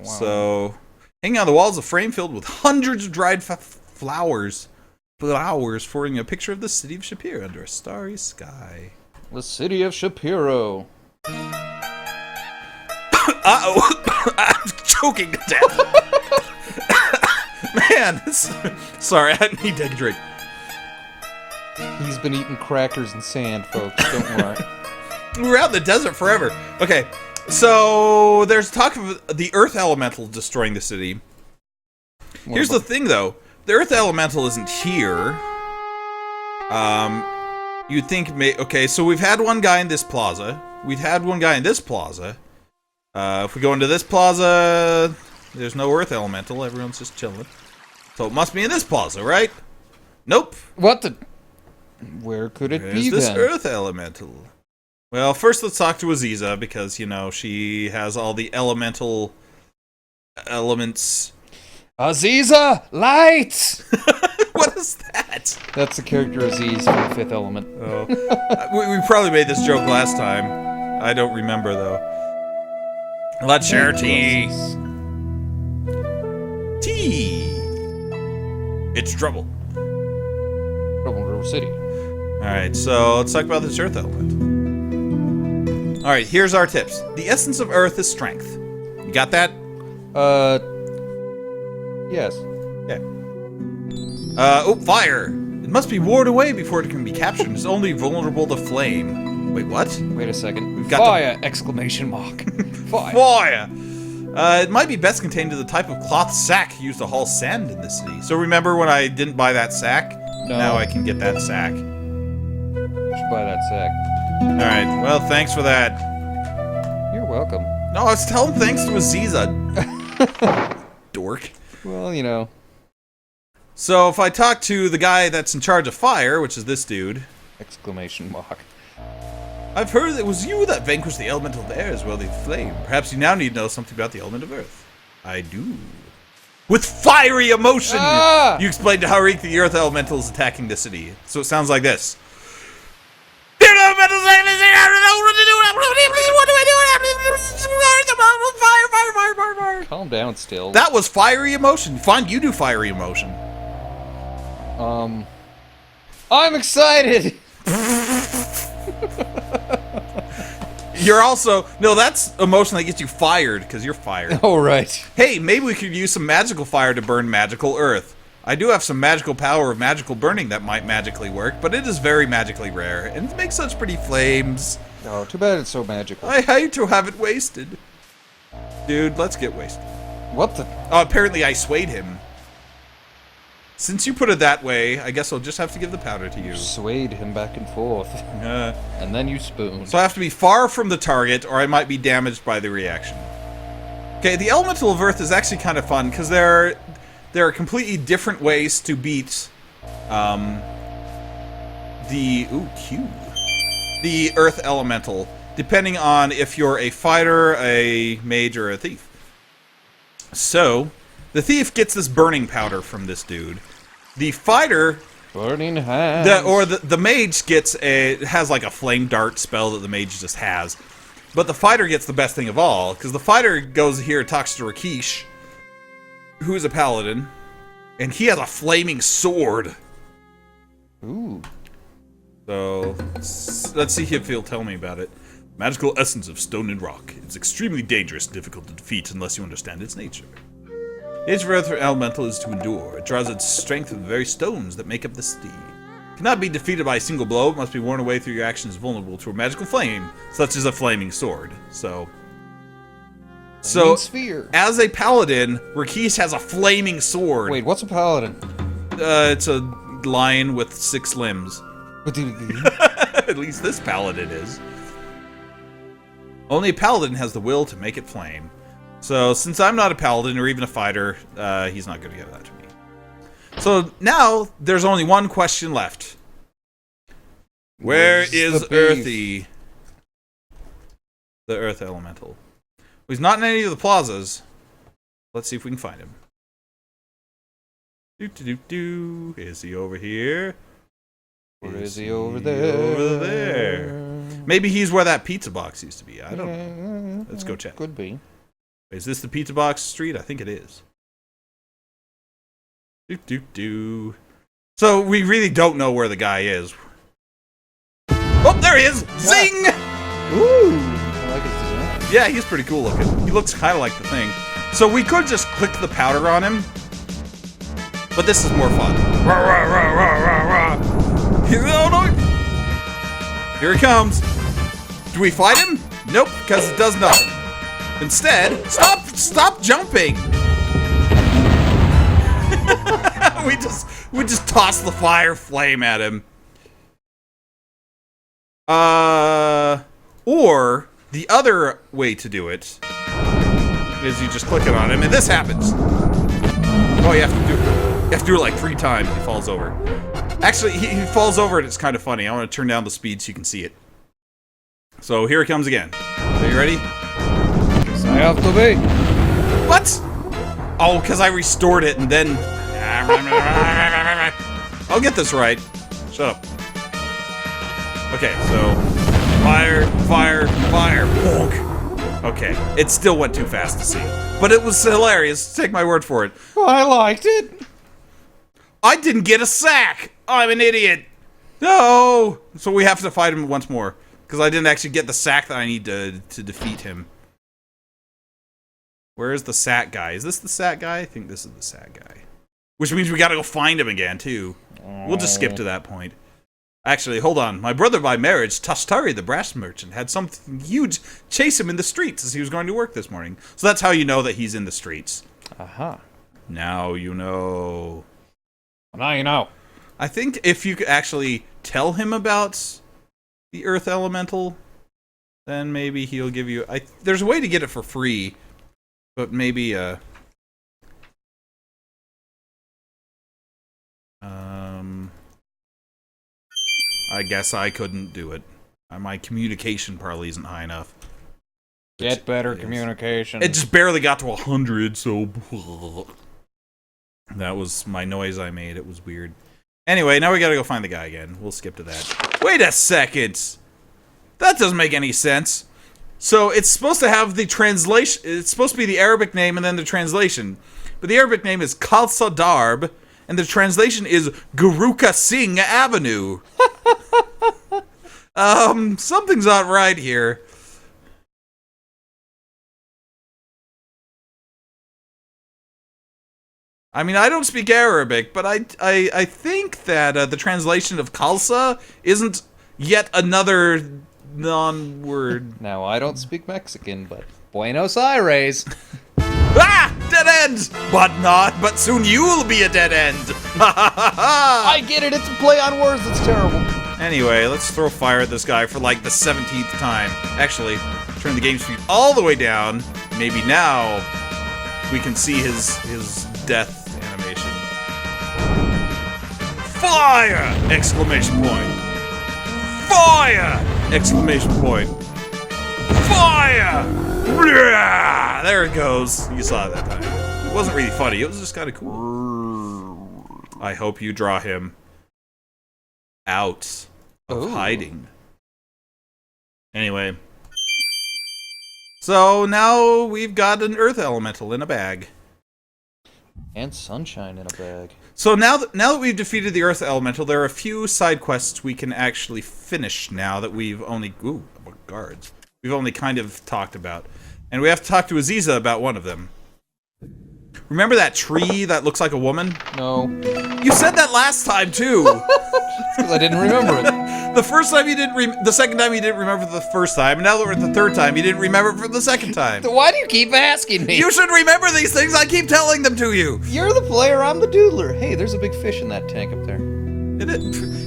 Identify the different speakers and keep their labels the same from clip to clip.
Speaker 1: So, hanging on the wall is a frame filled with hundreds of dried flowers, forming a picture of the city of Shapiro under a starry sky.
Speaker 2: The city of Shapiro.
Speaker 1: Uh-oh, I'm choking to death. Man, sorry, I need to take a drink.
Speaker 2: He's been eating crackers and sand, folks. Don't worry.
Speaker 1: We were out in the desert forever. Okay, so there's talk of the Earth Elemental destroying the city. Here's the thing, though. The Earth Elemental isn't here. You'd think... Okay, so we've had one guy in this plaza. We've had one guy in this plaza. If we go into this plaza, there's no Earth Elemental. Everyone's just chilling. So it must be in this plaza, right? Nope.
Speaker 2: What the... Where could it be,
Speaker 1: this
Speaker 2: then?
Speaker 1: Earth Elemental? Well, first let's talk to Aziza, because, you know, she has all the elemental elements.
Speaker 2: Aziza! Light!
Speaker 1: What is that?
Speaker 2: That's the character Aziz from the Fifth Element.
Speaker 1: Oh. we probably made this joke last time. I don't remember, though. Let's share tea. Tea. It's trouble.
Speaker 2: Trouble River City.
Speaker 1: Alright, so let's talk about this Earth Element. Alright, here's our tips. The essence of Earth is strength. You got that?
Speaker 2: Yes.
Speaker 1: Yeah. Oh, fire! It must be worn away before it can be captured. It's only vulnerable to flame. Wait, what?
Speaker 2: Wait a second.
Speaker 1: We've got
Speaker 2: Fire! Exclamation mark. Fire.
Speaker 1: Fire! It might be best contained in the type of cloth sack used to haul sand in the city. So remember when I didn't buy that sack?
Speaker 2: No.
Speaker 1: Now I can get that sack.
Speaker 2: Should buy that sack.
Speaker 1: Alright, well, thanks for that.
Speaker 2: You're welcome.
Speaker 1: No, I was telling thanks to Aziza. Dork.
Speaker 2: Well, you know.
Speaker 1: So if I talk to the guy that's in charge of fire, which is this dude.
Speaker 2: Exclamation mark.
Speaker 1: I've heard it was you that vanquished the elemental of air as well as the flame. Perhaps you now need to know something about the element of earth. I do. With fiery emotion!
Speaker 2: Ah!
Speaker 1: You explained to Harik the earth elemental is attacking the city. So it sounds like this. The earth elemental is attacking the city! I don't know what to do! What do I do? Fire, fire, fire, fire, fire.
Speaker 2: Calm down still.
Speaker 1: That was fiery emotion. Fine, you do fiery emotion.
Speaker 2: I'm excited!
Speaker 1: You're also... No, that's emotion that gets you fired, because you're fired.
Speaker 2: Oh, right.
Speaker 1: Hey, maybe we could use some magical fire to burn magical earth. I do have some magical power of magical burning that might magically work, but it is very magically rare, and it makes such pretty flames.
Speaker 2: Oh, too bad it's so magical.
Speaker 1: I hate to have it wasted. Dude, let's get wasted.
Speaker 2: What the?
Speaker 1: Oh, apparently I swayed him. Since you put it that way, I guess I'll just have to give the powder to you.
Speaker 2: Swayed him back and forth. And then you spooned.
Speaker 1: So I have to be far from the target, or I might be damaged by the reaction. Okay, the elemental of earth is actually kind of fun, because there are completely different ways to beat the earth elemental, depending on if you're a fighter, a mage, or a thief. So, the thief gets this burning powder from this dude. The fighter...
Speaker 2: Burning hands.
Speaker 1: The mage has like a flame dart spell that the mage just has. But the fighter gets the best thing of all, because the fighter goes here and talks to Rakesh, who is a paladin, and he has a flaming sword.
Speaker 2: Ooh.
Speaker 1: So, let's see if he'll tell me about it. Magical essence of stone and rock. It's extremely dangerous and difficult to defeat unless you understand its nature. The nature of earth elemental is to endure. It draws its strength from the very stones that make up the city. It cannot be defeated by a single blow. It must be worn away through your actions vulnerable to a magical flame, such as a flaming sword. So,
Speaker 2: sphere.
Speaker 1: As a paladin, Rakesh has a flaming sword.
Speaker 2: Wait, what's a paladin?
Speaker 1: It's a lion with 6 limbs. At least this paladin is. Only a paladin has the will to make it flame. So, since I'm not a paladin or even a fighter, he's not going to give that to me. So, now, there's only one question left. Where is Earthy? The Earth Elemental. He's not in any of the plazas. Let's see if we can find him. Is he over here?
Speaker 2: Or is he over there?
Speaker 1: Over there. Maybe he's where that pizza box used to be. I don't know. Let's go check.
Speaker 2: Could be.
Speaker 1: Is this the pizza box street? I think it is. So we really don't know where the guy is. Oh, there he is! Zing!
Speaker 2: Ooh! I like his design.
Speaker 1: Yeah, he's pretty cool looking. He looks kind of like the Thing. So we could just click the powder on him, but this is more fun. Rah, rah, rah, rah, rah, rah. Oh, no. Here he comes. Do we fight him? Nope, because it does nothing. Instead, stop jumping. we just toss the fire flame at him. Or the other way to do it is you just click it on him and this happens. Oh, you have to do it like 3 times. He falls over. Actually, he falls over and it's kind of funny. I want to turn down the speed so you can see it. So here he comes again. Are you ready?
Speaker 2: Yes, I have to be.
Speaker 1: What? Oh, because I restored it and then... I'll get this right. Shut up. Okay, so... Fire, fire, fire. Bonk. Okay, it still went too fast to see. But it was hilarious. Take my word for it.
Speaker 2: I liked it.
Speaker 1: I didn't get a sack! I'm an idiot! No! So we have to fight him once more. Because I didn't actually get the sack that I need to defeat him. Where is the sack guy? Is this the sack guy? I think this is the sack guy. Which means we gotta go find him again, too. We'll just skip to that point. Actually, hold on. My brother by marriage, Tashtari the brass merchant, had something huge chase him in the streets as he was going to work this morning. So that's how you know that he's in the streets.
Speaker 2: Aha.
Speaker 1: Now you know.
Speaker 2: Well, now you know.
Speaker 1: I think if you could actually tell him about the Earth Elemental, then maybe he'll give you... there's a way to get it for free, but maybe... I guess I couldn't do it. My communication probably isn't high enough.
Speaker 2: Get better communication.
Speaker 1: It just barely got to 100, so... That was my noise I made. It was weird. Anyway, now we gotta go find the guy again. We'll skip to that. Wait a second! That doesn't make any sense. So it's supposed to have the translation... It's supposed to be the Arabic name and then the translation. But the Arabic name is Khalsa Darb, and the translation is Guruka Singh Avenue. Something's not right here. I mean, I don't speak Arabic, but I think that the translation of Khalsa isn't yet another non-word.
Speaker 2: Now, I don't speak Mexican, but Buenos Aires.
Speaker 1: Ah! Dead end! But soon you'll be a dead end!
Speaker 2: I get it, it's a play on words, it's terrible.
Speaker 1: Anyway, let's throw fire at this guy for like the 17th time. Actually, turn the game speed all the way down. Maybe now we can see his death animation. Fire! Exclamation point. Fire! Exclamation point. Fire! Blah! There it goes. You saw it that time. It wasn't really funny. It was just kind of cool. I hope you draw him out of hiding. Anyway. So now we've got an Earth Elemental in a bag.
Speaker 2: And sunshine in a bag. So
Speaker 1: now that we've defeated the Earth Elemental, there are a few side quests we can actually finish now that we've only... Ooh, guards. We've only kind of talked about. And we have to talk to Aziza about one of them. Remember that tree that looks like a woman?
Speaker 2: No.
Speaker 1: You said that last time, too!
Speaker 2: Because I didn't remember it.
Speaker 1: The first time you didn't the second time you didn't remember the first time, and now that we're at the third time, you didn't remember it for the second time.
Speaker 2: Why do you keep asking me?
Speaker 1: You should remember these things, I keep telling them to you!
Speaker 2: You're the player, I'm the doodler. Hey, there's a big fish in that tank up there.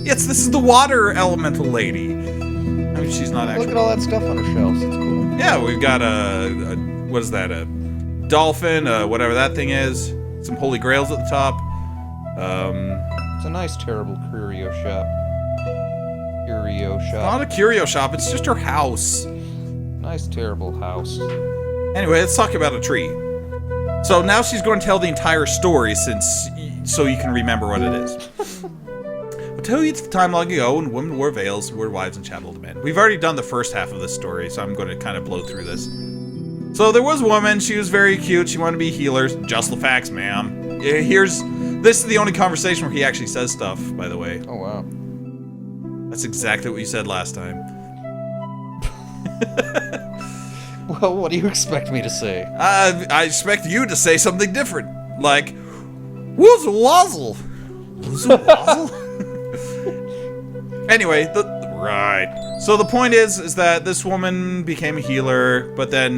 Speaker 1: Yes, this is the water elemental lady. I mean, she's not actually...
Speaker 2: Look at all that stuff on her shelves, it's cool.
Speaker 1: Yeah, we've got what is that, a dolphin, whatever that thing is. Some holy grails at the top.
Speaker 2: It's a nice, terrible curio shop. Curio shop.
Speaker 1: Not a curio shop, it's just her house.
Speaker 2: Nice, terrible house.
Speaker 1: Anyway, let's talk about a tree. So now she's going to tell the entire story so you can remember what it is. tell you it's the time long ago when women wore veils, were wives, and chattel to men. We've already done the first half of this story, so I'm going to kind of blow through this. So there was a woman, she was very cute, she wanted to be a healer. Just the facts, ma'am. This is the only conversation where he actually says stuff, by the way.
Speaker 2: Oh, wow.
Speaker 1: That's exactly what you said last time.
Speaker 2: Well, what do you expect me to say?
Speaker 1: I expect you to say something different. Like, who's a wazzle? Who's a wazzle? Anyway, right. So the point is that this woman became a healer, but then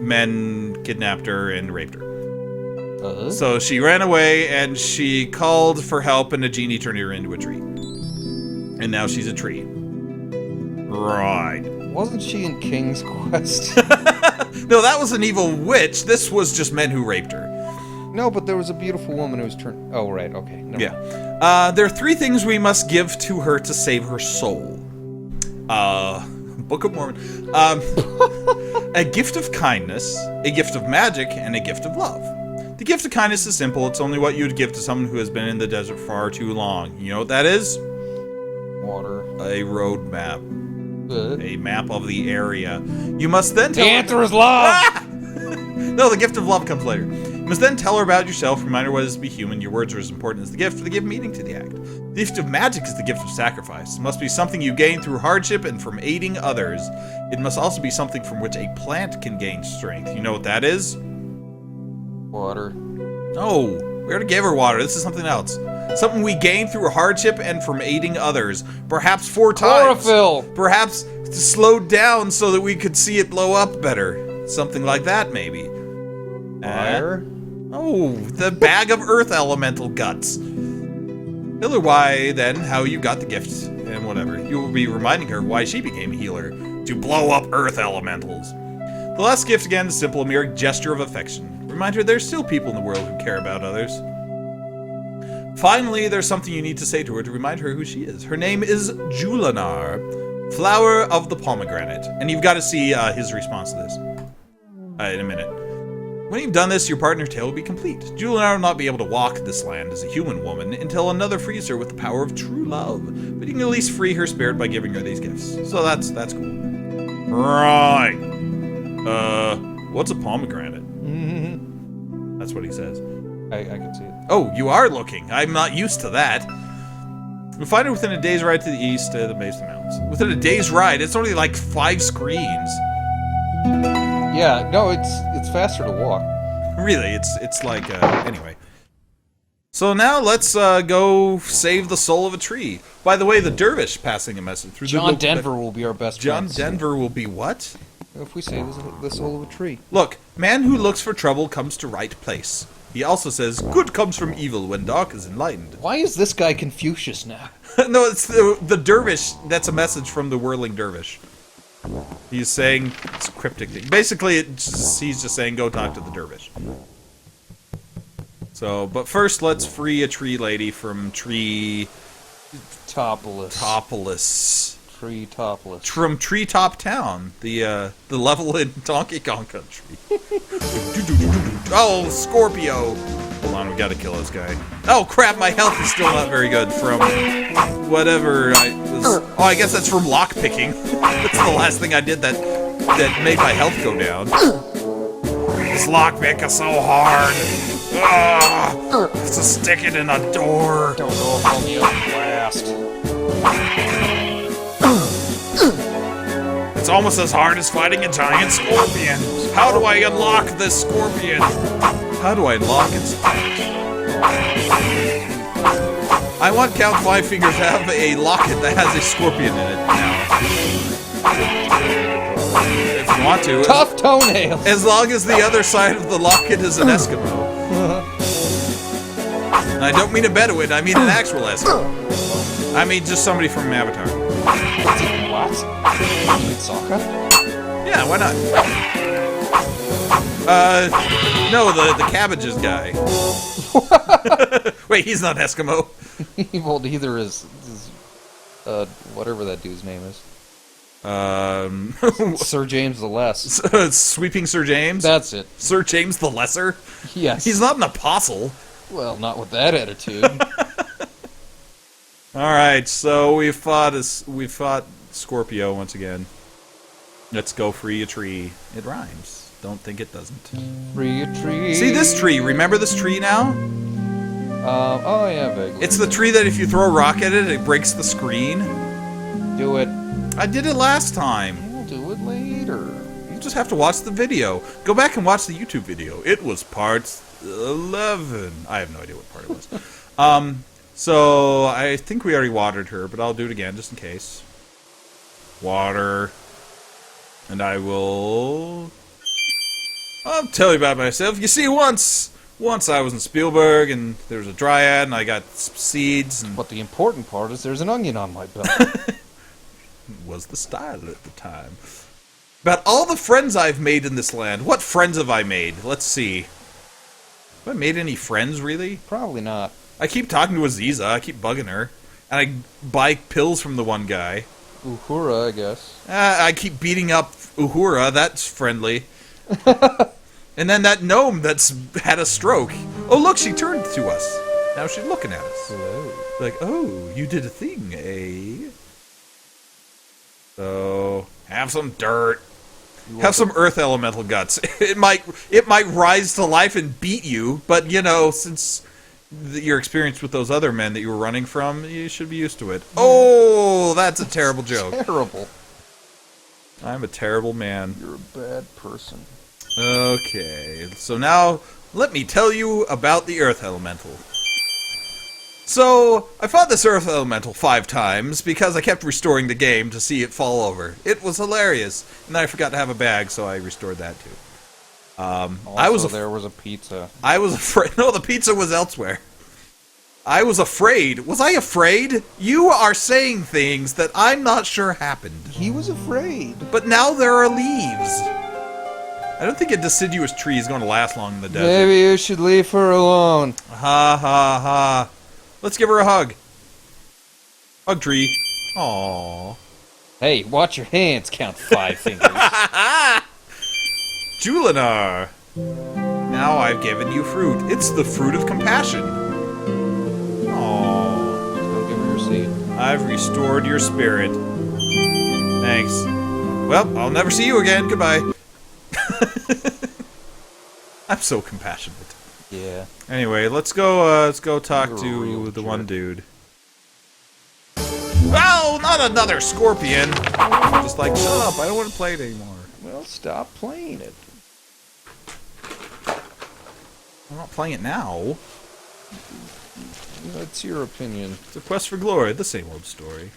Speaker 1: men kidnapped her and raped her. So she ran away and she called for help, and a genie turned her into a tree. And now she's a tree. Right.
Speaker 2: Wasn't she in King's Quest?
Speaker 1: No, that was an evil witch. This was just men who raped her.
Speaker 2: No, but there was a beautiful woman who was turned... Oh, right, okay. Never mind.
Speaker 1: There are 3 things we must give to her to save her soul. Book of Mormon. A gift of kindness, a gift of magic, and a gift of love. The gift of kindness is simple. It's only what you would give to someone who has been in the desert far too long. You know what that is?
Speaker 2: Water.
Speaker 1: A road map. A map of the area. You must then tell
Speaker 2: The answer is love!
Speaker 1: Ah! No, the gift of love comes later. You must then tell her about yourself, remind her what it is to be human. Your words are as important as the gift, for they give meaning to the act. The gift of magic is the gift of sacrifice. It must be something you gain through hardship and from aiding others. It must also be something from which a plant can gain strength. You know what that is?
Speaker 2: Water.
Speaker 1: No, we already gave her water. This is something else. Something we gain through hardship and from aiding others. Perhaps 4 times.
Speaker 2: Chlorophyll!
Speaker 1: Perhaps slowed down so that we could see it blow up better. Something like that, maybe.
Speaker 2: Fire?
Speaker 1: Oh, the bag of earth elemental guts. Tell her why, then, how you got the gift, and whatever. You will be reminding her why she became a healer. To blow up earth elementals. The last gift, again, is simple, a mere gesture of affection. Remind her there's still people in the world who care about others. Finally, there's something you need to say to her to remind her who she is. Her name is Julinar, flower of the pomegranate. And you've got to see his response to this in a minute. When you've done this, your partner's tale will be complete. Julinar will not be able to walk this land as a human woman until another frees her with the power of true love. But you can at least free her spirit by giving her these gifts. So that's cool. Right. What's a pomegranate? That's what he says.
Speaker 2: I can see it.
Speaker 1: Oh, you are looking. I'm not used to that. You'll find it within a day's ride to the east at the base of the mountains. Within a day's ride? It's only like 5 screens.
Speaker 2: Yeah, no, it's faster to walk.
Speaker 1: Really, it's like, anyway. So now let's go save the soul of a tree. By the way, the dervish passing a message through
Speaker 2: John Denver will be our best
Speaker 1: John
Speaker 2: friend.
Speaker 1: Denver will be what?
Speaker 2: If we save the soul of a tree.
Speaker 1: Look, man who looks for trouble comes to right place. He also says, good comes from evil when dark is enlightened.
Speaker 2: Why is this guy Confucius now?
Speaker 1: No, it's the dervish. That's a message from the whirling dervish. He's saying, it's a cryptic thing. Basically, he's just saying, go talk to the dervish. So, but first, let's free a tree lady from Tree Topolis.
Speaker 2: Tree Topless.
Speaker 1: From Treetop Town, the level in Donkey Kong Country. Oh, Scorpio! Hold on, we gotta kill this guy. Oh crap, my health is still not very good from whatever I was. Oh, I guess that's from lockpicking. That's the last thing I did that made my health go down. This lockpick is so hard. Ugh, it's a stick it in a door.
Speaker 2: Don't know if I'll be able to last.
Speaker 1: It's almost as hard as fighting a giant scorpion. How do I unlock this scorpion? How do I unlock it? I want Count Five Fingers to have a locket that has a scorpion in it now. If you want to.
Speaker 2: Tough toenails!
Speaker 1: As long as the other side of the locket is an Eskimo. And I don't mean a Bedouin, I mean an actual Eskimo. I mean just somebody from Avatar.
Speaker 2: What? Sokka?
Speaker 1: Yeah, why not? No, the cabbages guy. Wait, he's not Eskimo.
Speaker 2: Well, neither is whatever that dude's name is. Sir James the Less.
Speaker 1: Sweeping Sir James?
Speaker 2: That's it.
Speaker 1: Sir James the Lesser?
Speaker 2: Yes.
Speaker 1: He's not an apostle.
Speaker 2: Well, not with that attitude.
Speaker 1: Alright, so we fought Scorpio once again. Let's go free a tree. It rhymes. Don't think it doesn't.
Speaker 2: Free a tree.
Speaker 1: See this tree? Remember this tree now?
Speaker 2: Oh yeah, vaguely.
Speaker 1: It's the tree that if you throw a rock at it, it breaks the screen.
Speaker 2: Do it.
Speaker 1: I did it last time.
Speaker 2: We'll do it later.
Speaker 1: You just have to watch the video. Go back and watch the YouTube video. It was part 11. I have no idea what part it was. So I think we already watered her, but I'll do it again just in case. Water. And I'll tell you about myself. You see, once I was in Spielberg, and there was a dryad, and I got seeds. And
Speaker 2: But the important part is there's an onion on my belt.
Speaker 1: was the style at the time. About all the friends I've made in this land. What friends have I made? Let's see. Have I made any friends, really?
Speaker 2: Probably not.
Speaker 1: I keep talking to Aziza. I keep bugging her. And I buy pills from the one guy.
Speaker 2: Uhura, I guess.
Speaker 1: I keep beating up Uhura. That's friendly. And then that gnome that's had a stroke. Oh, look, she turned to us. Now she's looking at us.
Speaker 2: Hello.
Speaker 1: Like, oh, you did a thing, eh? So, have some dirt. Have some earth elemental guts. It might rise to life and beat you, but, you know, since your experience with those other men that you were running from, you should be used to it. Oh, that's a terrible joke.
Speaker 2: Terrible.
Speaker 1: I'm a terrible man.
Speaker 2: You're a bad person.
Speaker 1: Okay, so now let me tell you about the Earth Elemental. So, I fought this Earth Elemental 5 times because I kept restoring the game to see it fall over. It was hilarious, and I forgot to have a bag, so I restored that too.
Speaker 2: There was a pizza.
Speaker 1: I was afraid. No, the pizza was elsewhere. I was afraid. Was I afraid? You are saying things that I'm not sure happened.
Speaker 2: He was afraid.
Speaker 1: But now there are leaves. I don't think a deciduous tree is going to last long in the desert.
Speaker 2: Maybe you should leave her alone.
Speaker 1: Ha ha ha. Let's give her a hug. Hug tree. Aww.
Speaker 2: Hey, watch your hands. Count 5 fingers.
Speaker 1: Julinar. Now I've given you fruit. It's the fruit of compassion. Aww.
Speaker 2: Go give her your seed.
Speaker 1: I've restored your spirit. Thanks. Well, I'll never see you again. Goodbye. I'm so compassionate.
Speaker 2: Yeah.
Speaker 1: Anyway, let's go talk
Speaker 2: You're a
Speaker 1: to
Speaker 2: real
Speaker 1: the
Speaker 2: jerk.
Speaker 1: one dude. Oh, not another scorpion! Just like, shut up, I don't want to play it anymore.
Speaker 2: Well, stop playing it.
Speaker 1: I'm not playing it now.
Speaker 2: That's your opinion.
Speaker 1: It's a quest for glory, the same old story.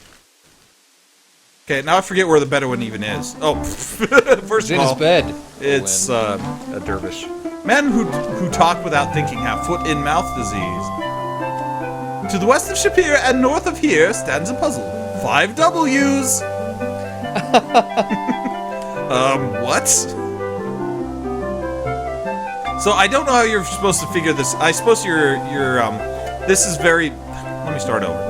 Speaker 1: Okay, now I forget where the Bedouin even is. Oh, first
Speaker 2: He's
Speaker 1: of
Speaker 2: in
Speaker 1: all,
Speaker 2: his bed.
Speaker 1: it's a dervish. Men who talk without thinking have foot-in-mouth disease. To the west of Shapir and north of here stands a puzzle. 5 W's. What? So I don't know how you're supposed to figure this. I suppose this is very. Let me start over.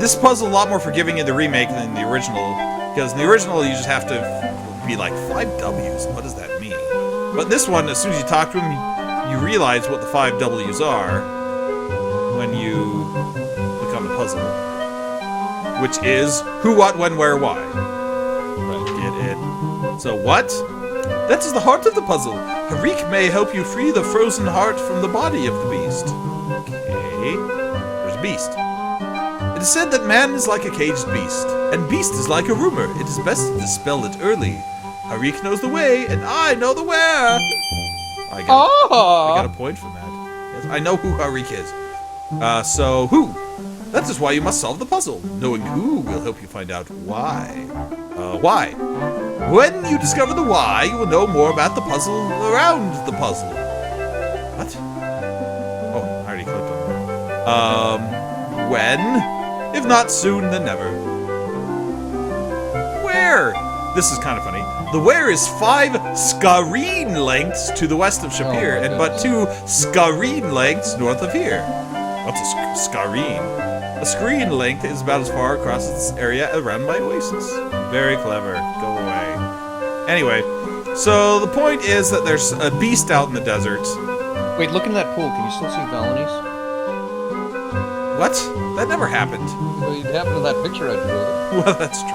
Speaker 1: This puzzle is a lot more forgiving in the remake than the original, because in the original you just have to be like 5 W's. What does that mean? But this one, as soon as you talk to him, you realize what the 5 W's are when you click on the puzzle, which is who, what, when, where, why. Get it? So what? That is the heart of the puzzle. Harik may help you free the frozen heart from the body of the beast. Okay. There's a beast. It is said that man is like a caged beast, and beast is like a rumor. It is best to dispel it early. Harik knows the way, and I know the where. I got a point from that. Yes, I know who Harik is. So who? That is why you must solve the puzzle. Knowing who will help you find out why. Why? When you discover the why, you will know more about the puzzle around the puzzle. What? Oh, I already clicked on that. When? If not soon, then never. Where? This is kind of funny. The where is 5 skareen lengths to the west of Shapir, and but 2 skareen lengths north of here. What's a skareen? A screen length is about as far across this area around my oasis. Very clever. Go away. Anyway, so the point is that there's a beast out in the desert.
Speaker 2: Wait, look in that pool. Can you still see Valenies?
Speaker 1: What? That never happened.
Speaker 2: It happened in that picture I drew of
Speaker 1: Well, that's true.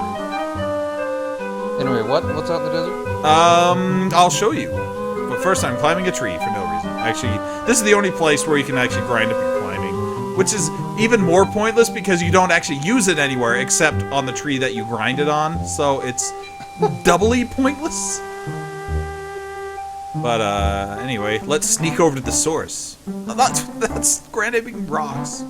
Speaker 2: it. Anyway, what's out in the desert?
Speaker 1: I'll show you. But first I'm climbing a tree for no reason. Actually, this is the only place where you can actually grind up your climbing, which is even more pointless because you don't actually use it anywhere except on the tree that you grind it on, so it's doubly pointless. But, anyway, let's sneak over to the source. That's grinding rocks.